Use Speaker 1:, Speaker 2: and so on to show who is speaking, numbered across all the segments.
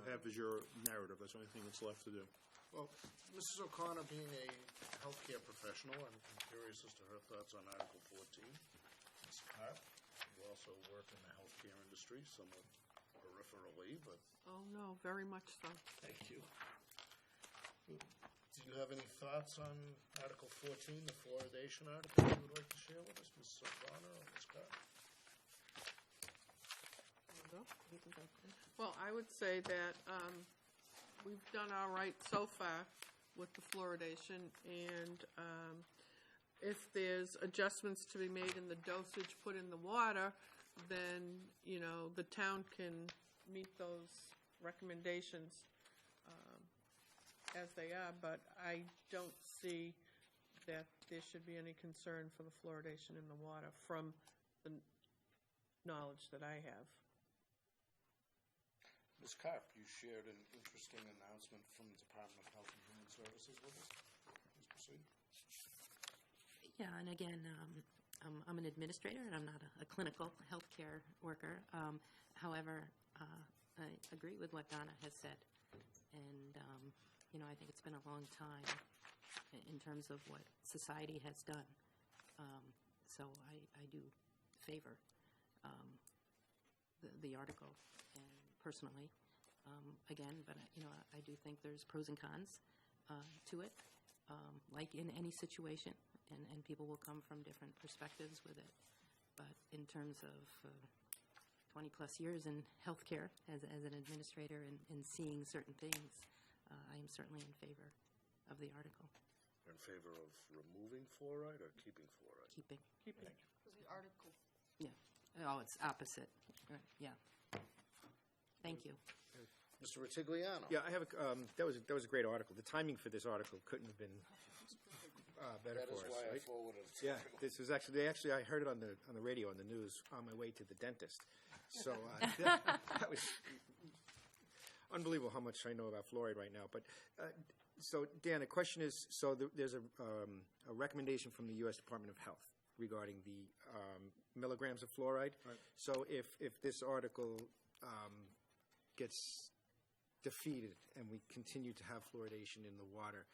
Speaker 1: you have is your narrative. That's the only thing that's left to do.
Speaker 2: Well, Mrs. O'Connor, being a healthcare professional, I'm curious as to her thoughts on Article 14. Ms. Carp, you also work in the healthcare industry, somewhat peripherally, but...
Speaker 3: Oh, no, very much so.
Speaker 2: Thank you. Do you have any thoughts on Article 14, the fluoridation article you would like to share with us, Mrs. O'Connor or Ms. Carp?
Speaker 3: Well, I would say that we've done all right so far with the fluoridation, and if there's adjustments to be made in the dosage put in the water, then, you know, the town can meet those recommendations as they are, but I don't see that there should be any concern for the fluoridation in the water from the knowledge that I have.
Speaker 2: Ms. Carp, you shared an interesting announcement from the Department of Health and Human Services with us. Please proceed.
Speaker 4: Yeah, and again, I'm an administrator, and I'm not a clinical healthcare worker. However, I agree with what Donna has said, and you know, I think it's been a long time in terms of what society has done. So I do favor the article, and personally, again, but you know, I do think there's pros and cons to it, like in any situation, and people will come from different perspectives with it. But in terms of 20 plus years in healthcare as an administrator and seeing certain things, I am certainly in favor of the article.
Speaker 2: In favor of removing fluoride or keeping fluoride?
Speaker 4: Keeping.
Speaker 3: Keeping. The article.
Speaker 4: Yeah. Oh, it's opposite. Right. Yeah. Thank you.
Speaker 2: Mr. Ritigliano?
Speaker 5: Yeah, I have that was a great article. The timing for this article couldn't have been better
Speaker 2: That
Speaker 5: for
Speaker 2: is
Speaker 5: us.
Speaker 2: why I
Speaker 5: Right?
Speaker 2: forwarded it.
Speaker 5: Yeah, this was actually I heard it on the radio on the news on my way to the dentist. So that was unbelievable how much I know about fluoride right now. But so Dan, the question is: so there's a recommendation from the U.S. Department of Health regarding the milligrams of fluoride.
Speaker 1: Right.
Speaker 5: So if this article gets defeated and we continue to have fluoridation in the water,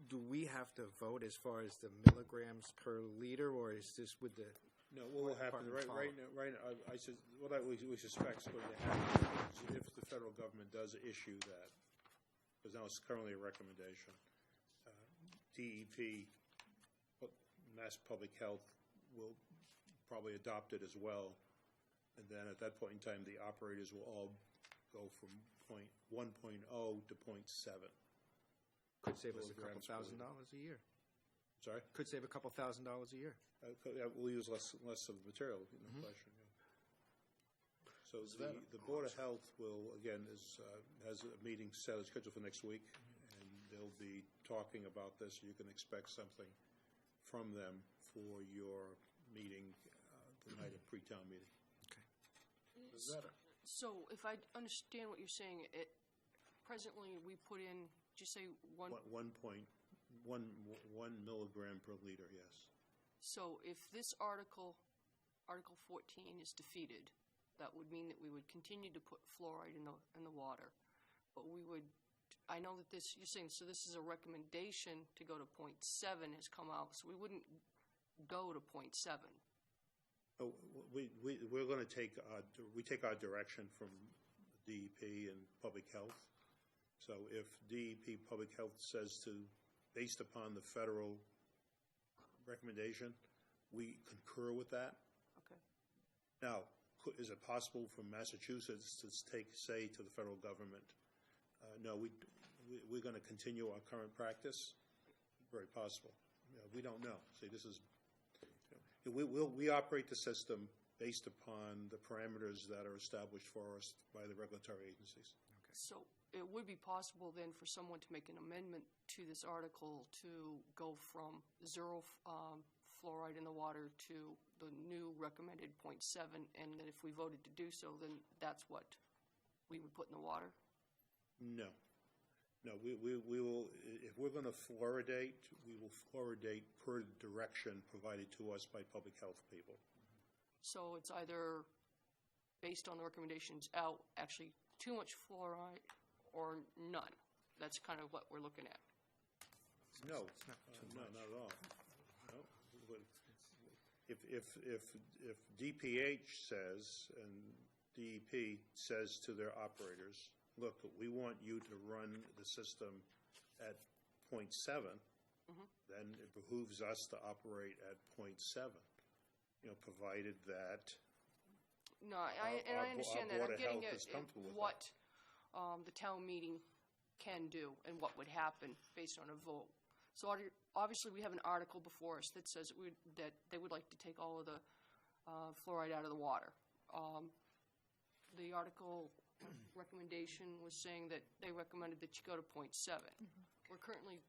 Speaker 5: do we have to vote as far as the milligrams per liter, or is this with the?
Speaker 1: No, what will happen
Speaker 5: Department
Speaker 1: right now, I said, what we suspect is going to happen is if the federal government does issue that, because now it's currently a recommendation, DEP, Mass Public Health, will probably adopt it as well, and then at that point in time, the operators will all go from 1.0 to 0.7.
Speaker 5: Could save us a couple
Speaker 1: milligrams per
Speaker 5: $1,000
Speaker 1: liter.
Speaker 5: a year.
Speaker 1: Sorry?
Speaker 5: Could save a couple $1,000 a year.
Speaker 1: We'll use less of the material, no question. Yeah. So the Board of Health will, again, has a meeting scheduled for next week, and they'll be talking about this. You can expect something from them for your meeting the night of pre-town meeting.
Speaker 6: So if I understand what you're saying, presently we put in, did you say
Speaker 1: 1.1 milligram per liter, yes.
Speaker 6: So if this Article 14 is defeated, that would mean that we would continue to put fluoride in the water, but we would. I know that you're saying, so this is a recommendation to go to 0.7 has come out, so we wouldn't go to 0.7.
Speaker 1: Oh, we're going to take our direction from DEP and Public Health. So if DEP Public Health says based upon the federal recommendation, we concur with that.
Speaker 6: Okay.
Speaker 1: Now, is it possible for Massachusetts to say to the federal government, no, we're going to continue our current practice? Very possible. We don't know. See, this is. We operate the system based upon the parameters that are established for us by the regulatory agencies.
Speaker 6: Okay. So it would be possible then for someone to make an amendment to this article to go from 0 fluoride in the water to the new recommended 0.7, and that if we voted to do so, then that's what we would put in the water?
Speaker 1: No. We will. If we're going to fluoridate, we will fluoridate per direction provided to us by public health people.
Speaker 6: So it's either based on the recommendations out, actually too much fluoride or none. That's kind of what we're looking at.
Speaker 1: No, no, not at all. No. But if DPH says, and DEP says to their operators, look, we want you to run the system at 0.7, then it behooves us to operate at 0.7, provided that
Speaker 6: No, I understand that.
Speaker 1: Board
Speaker 6: I'm
Speaker 1: of
Speaker 6: getting
Speaker 1: Health
Speaker 6: at
Speaker 1: is comfortable with
Speaker 6: what the town meeting can do and what would happen based on a vote. So obviously, we have an article before us that says that they would like to take all of the fluoride out of the water. The article recommendation was saying that they recommended that you go to 0.7. We're currently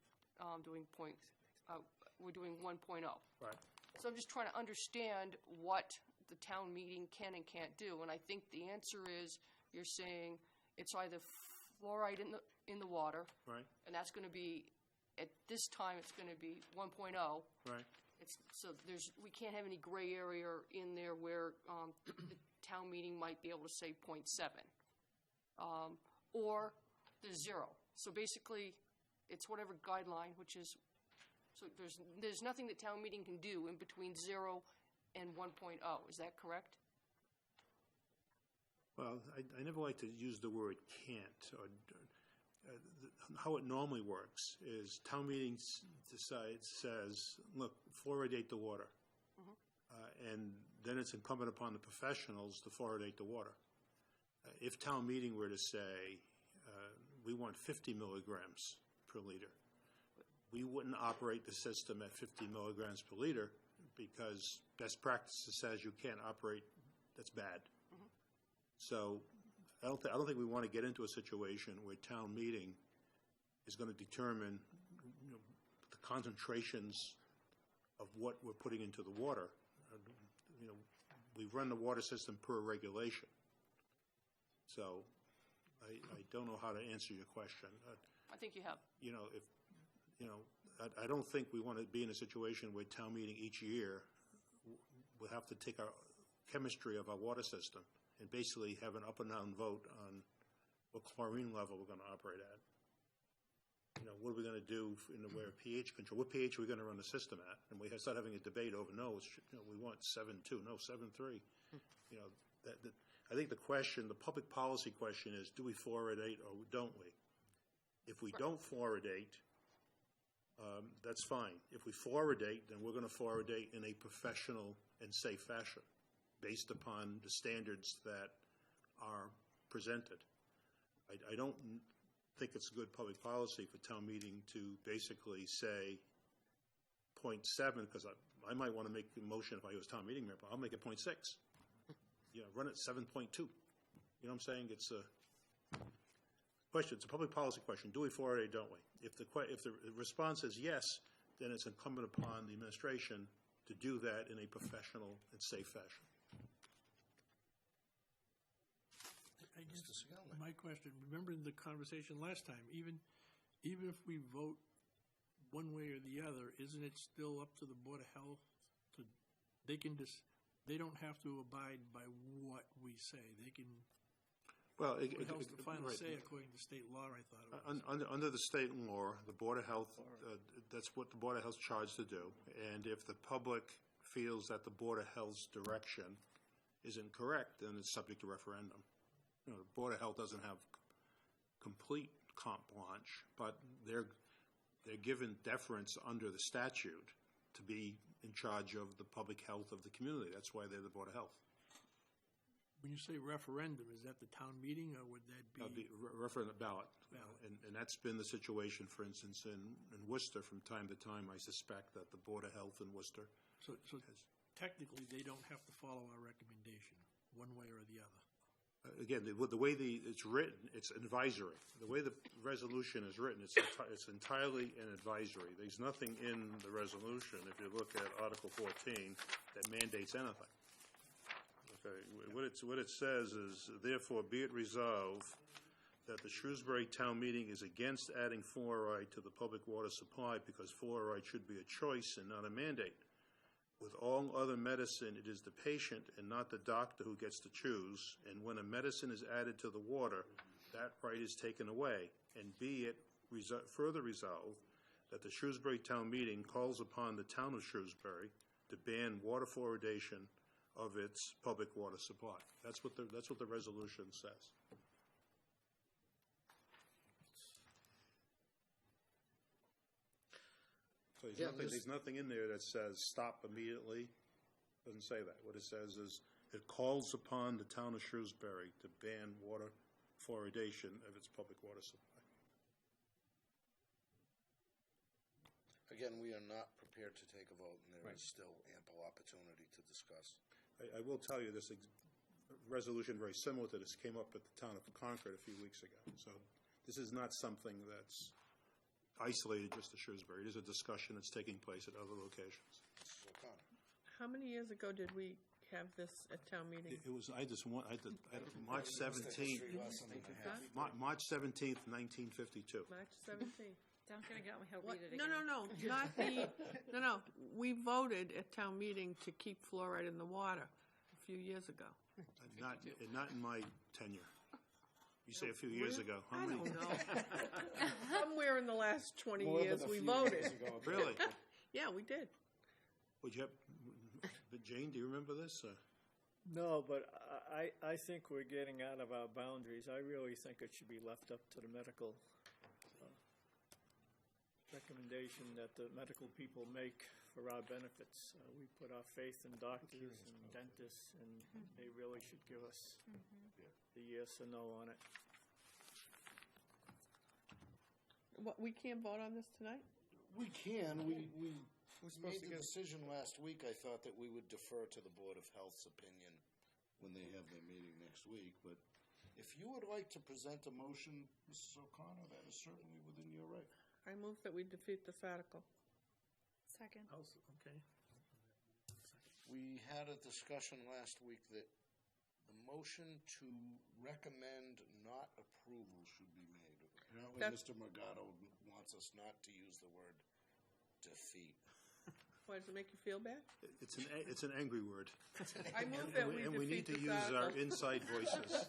Speaker 6: doing 1.0.
Speaker 1: Right.
Speaker 6: So I'm just trying to understand what the town meeting can and can't do, and I think the answer is you're saying it's either fluoride in the water,
Speaker 1: Right.
Speaker 6: and that's going to be at this time it's going to be 1.0.
Speaker 1: Right.
Speaker 6: So we can't have any gray area in there where the town meeting might be able to say 0.7, or there's 0. So basically, it's whatever guideline, which is so there's nothing that town meeting can do in between 0 and 1.0. Is that correct?
Speaker 1: Well, I never like to use the word can't. How it normally works is town meeting says, look, fluoridate the water. And then it's incumbent upon the professionals to fluoridate the water. If town meeting were to say, we want 50 milligrams per liter, we wouldn't operate the system at 50 milligrams per liter because best practices says you can't operate, that's bad. So I don't think we want to get into a situation where town meeting is going to determine the concentrations of what we're putting into the water. We run the water system per regulation. So I don't know how to answer your question.
Speaker 6: I think you have.
Speaker 1: I don't think we want to be in a situation where town meeting each year will have to take our chemistry of our water system and basically have an up and down vote on what chlorine level we're going to operate at. What are we going to do in the way of pH control? What pH are we going to run the system at? And we start having a debate over, we want 7.2, no, 7.3. I think the public policy question is, do we fluoridate or don't we? If we don't fluoridate, that's fine. If we fluoridate, then we're going to fluoridate in a professional and safe fashion based upon the standards that are presented. I don't think it's good public policy for town meeting to basically say 0.7, because I might want to make the motion if I was town meeting member. I'll make it 0.6. Run it 7.2. You know what I'm saying? It's a question. It's a public policy question. Do we fluoridate, don't we? If the response is yes, then it's incumbent upon the administration to do that in a professional and safe fashion.
Speaker 7: I guess my question, remember the conversation last time, even if we vote one way or the other, isn't it still up to the Board of Health they don't have to abide by what we say. They can,
Speaker 1: well,
Speaker 7: Board of Health's the final
Speaker 1: right.
Speaker 7: say according to state law, I thought it was.
Speaker 1: Under the state law, the Board of Health, that's what the Board of Health is charged to do. And if the public feels that the Board of Health's direction isn't correct, then it's subject to referendum. The Board of Health doesn't have complete carte blanche, but they're given deference under the statute to be in charge of the public health of the community. That's why they're the Board of Health.
Speaker 7: When you say referendum, is that the town meeting, or would that be?
Speaker 1: Referendum ballot.
Speaker 7: Ballot.
Speaker 1: And that's been the situation, for instance, in Worcester from time to time. I suspect that the Board of Health in Worcester
Speaker 7: So technically, they don't have to follow our recommendation, one way or the other.
Speaker 1: Again, the way it's written, it's an advisory. The way the resolution is written, it's entirely an advisory. There's nothing in the resolution, if you look at Article 14, that mandates anything. Okay, what it says is, therefore, be it resolved that the Shrewsbury Town Meeting is against adding fluoride to the public water supply because fluoride should be a choice and not a mandate. With all other medicine, it is the patient and not the doctor who gets to choose, and when a medicine is added to the water, that right is taken away, and be it further resolved that the Shrewsbury Town Meeting calls upon the town of Shrewsbury to ban water fluoridation of its public water supply. That's what the resolution says. So there's nothing in there that says stop immediately. Doesn't say that. What it says is it calls upon the town of Shrewsbury to ban water fluoridation of its public water supply.
Speaker 2: Again, we are not prepared to take a vote, and there is still ample opportunity to discuss.
Speaker 1: I will tell you, this resolution very similar to this came up at the town of Concord a few weeks ago. So this is not something that's isolated just to Shrewsbury. It is a discussion that's taking place at other locations.
Speaker 2: Mrs. O'Connor.
Speaker 3: How many years ago did we have this at town meeting?
Speaker 1: It was, March 17th, March 17th, 1952.
Speaker 3: March 17th.
Speaker 8: Don't get me, he'll
Speaker 3: What?
Speaker 8: read it
Speaker 3: No,
Speaker 8: again.
Speaker 3: no. We voted at town meeting to keep fluoride in the water a few years ago.
Speaker 1: Not in my tenure. You say a few years ago. How
Speaker 3: I
Speaker 1: many?
Speaker 3: don't know. Somewhere in the last 20 years, we voted.
Speaker 1: Really?
Speaker 3: Yeah, we did.
Speaker 1: Would you have, Jane, do you remember this?
Speaker 9: No, but I think we're getting out of our boundaries. I really think it should be left up to the medical recommendation that the medical people make for our benefits. We put our faith in doctors and dentists, and they really should give us the yes or no on it.
Speaker 3: What, we can't vote on this tonight?
Speaker 2: We can. We made the decision last week. I thought that we would defer to the Board of Health's opinion when they have their meeting next week. But if you would like to present a motion, Mrs. O'Connor, that is certainly within your right.
Speaker 3: I move that we defeat this article.
Speaker 8: Second.
Speaker 7: Okay.
Speaker 2: We had a discussion last week that the motion to recommend not approval should be made. Apparently,
Speaker 3: That's-
Speaker 2: Mr. Morgado wants us not to use the word defeat.
Speaker 3: Why, does it make you feel bad?
Speaker 1: It's an angry word.
Speaker 3: I move that we
Speaker 1: And we need
Speaker 3: defeat
Speaker 1: to
Speaker 3: this
Speaker 1: use our
Speaker 3: article.
Speaker 1: inside voices.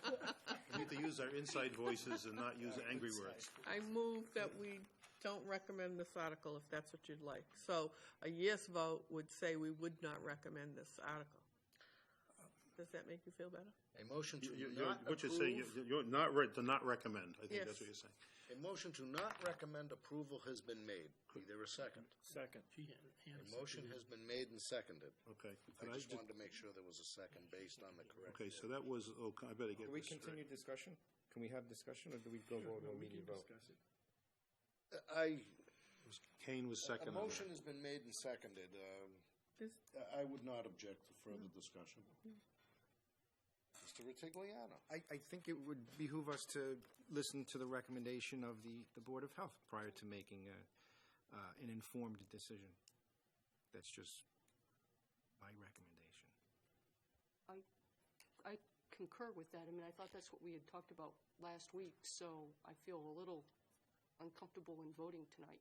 Speaker 1: We need to use our inside voices and not use angry words.
Speaker 3: I move that we don't recommend this article, if that's what you'd like. So a yes vote would say we would not recommend this article. Does that make you feel better?
Speaker 2: A motion to not
Speaker 1: What you're saying,
Speaker 2: approve.
Speaker 1: you're to not recommend. I think that's what you're saying.
Speaker 2: A motion to not recommend approval has been made. Be there a second?
Speaker 9: Second.
Speaker 2: A motion has been made and seconded.
Speaker 1: Okay.
Speaker 2: I just wanted to make sure there was a second based on the correct.
Speaker 1: Okay, so that was, I better get
Speaker 5: Do we
Speaker 1: this
Speaker 5: continue
Speaker 1: straight.
Speaker 5: discussion? Can we have discussion, or do we go vote to immediate vote?
Speaker 1: Kane was
Speaker 2: A
Speaker 1: second on
Speaker 2: motion
Speaker 1: that.
Speaker 2: has been made and seconded. I would not object to further discussion. Mr. Ritigliano.
Speaker 5: I think it would behoove us to listen to the recommendation of the Board of Health prior to making an informed decision. That's just my recommendation.
Speaker 6: I concur with that. I mean, I thought that's what we had talked about last week, so I feel a little uncomfortable in voting tonight.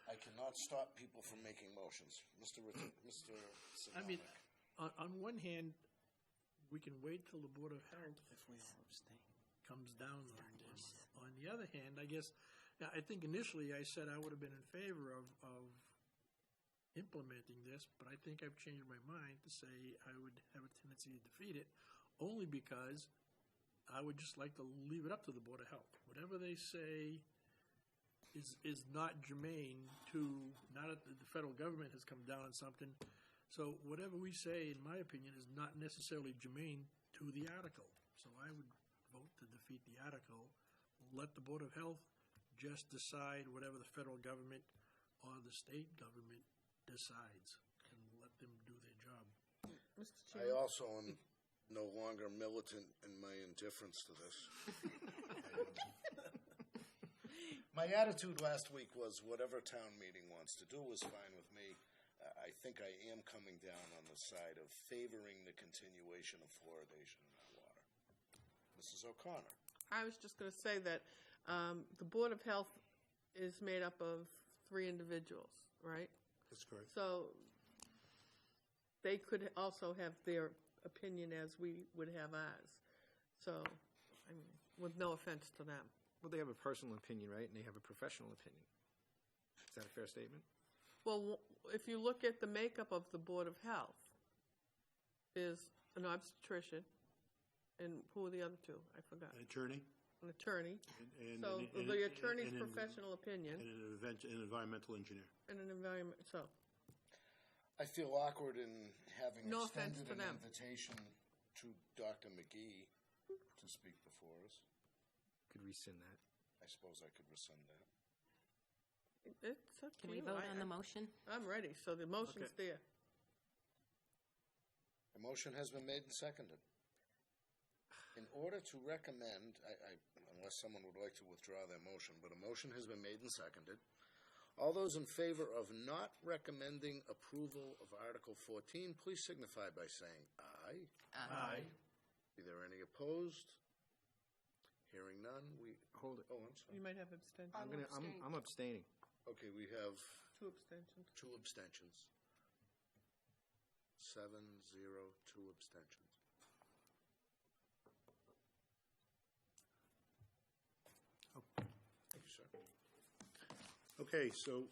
Speaker 2: I cannot stop people from making motions. Mr.
Speaker 7: I mean,
Speaker 2: Simonek.
Speaker 7: on one hand, we can wait till the Board of Health comes down on this. On the other hand, I guess, I think initially I said I would have been in favor of implementing this, but I think I've changed my mind to say I would have a tendency to defeat it, only because I would just like to leave it up to the Board of Health. Whatever they say is not germane to, not that the federal government has come down on something. So whatever we say, in my opinion, is not necessarily germane to the article. So I would vote to defeat the article. Let the Board of Health just decide whatever the federal government or the state government decides, and let them do their job.
Speaker 3: Mr.
Speaker 2: I
Speaker 3: Chairman?
Speaker 2: also am no longer militant in my indifference to this. My attitude last week was whatever town meeting wants to do is fine with me. I think I am coming down on the side of favoring the continuation of fluoridation in our water. Mrs. O'Connor.
Speaker 3: I was just going to say that the Board of Health is made up of 3 individuals, right?
Speaker 1: That's correct.
Speaker 3: So they could also have their opinion as we would have ours. So, I mean, with no offense to them.
Speaker 5: Well, they have a personal opinion, right, and they have a professional opinion. Is that a fair statement?
Speaker 3: Well, if you look at the makeup of the Board of Health, there's an obstetrician, and who are the other two? I forgot.
Speaker 1: An attorney?
Speaker 3: An attorney.
Speaker 1: And
Speaker 3: So
Speaker 1: and-
Speaker 3: the attorney's
Speaker 1: and-
Speaker 3: professional opinion
Speaker 1: And an environmental engineer.
Speaker 3: and an environment, so.
Speaker 2: I feel awkward in having
Speaker 3: No offense
Speaker 2: extended
Speaker 3: to
Speaker 2: an
Speaker 3: them.
Speaker 2: invitation to Dr. McGee to speak before us.
Speaker 5: Could rescind that.
Speaker 2: I suppose I could rescind that.
Speaker 3: It's up to
Speaker 4: Can we
Speaker 3: you.
Speaker 4: vote on the motion?
Speaker 3: I'm ready, so the motion's there.
Speaker 2: A motion has been made and seconded. In order to recommend, unless someone would like to withdraw their motion, but a motion has been made and seconded. All those in favor of not recommending approval of Article 14, please signify by saying aye.
Speaker 7: Aye.
Speaker 2: Are there any opposed? Hearing none, we,
Speaker 5: Hold it.
Speaker 2: oh, I'm sorry.
Speaker 3: You might have abstentions.
Speaker 5: I'm abstaining.
Speaker 2: Okay, we have
Speaker 3: 2 abstentions.
Speaker 2: 2 abstentions. 7-0, 2 abstentions. Thank you, sir.
Speaker 1: Okay, so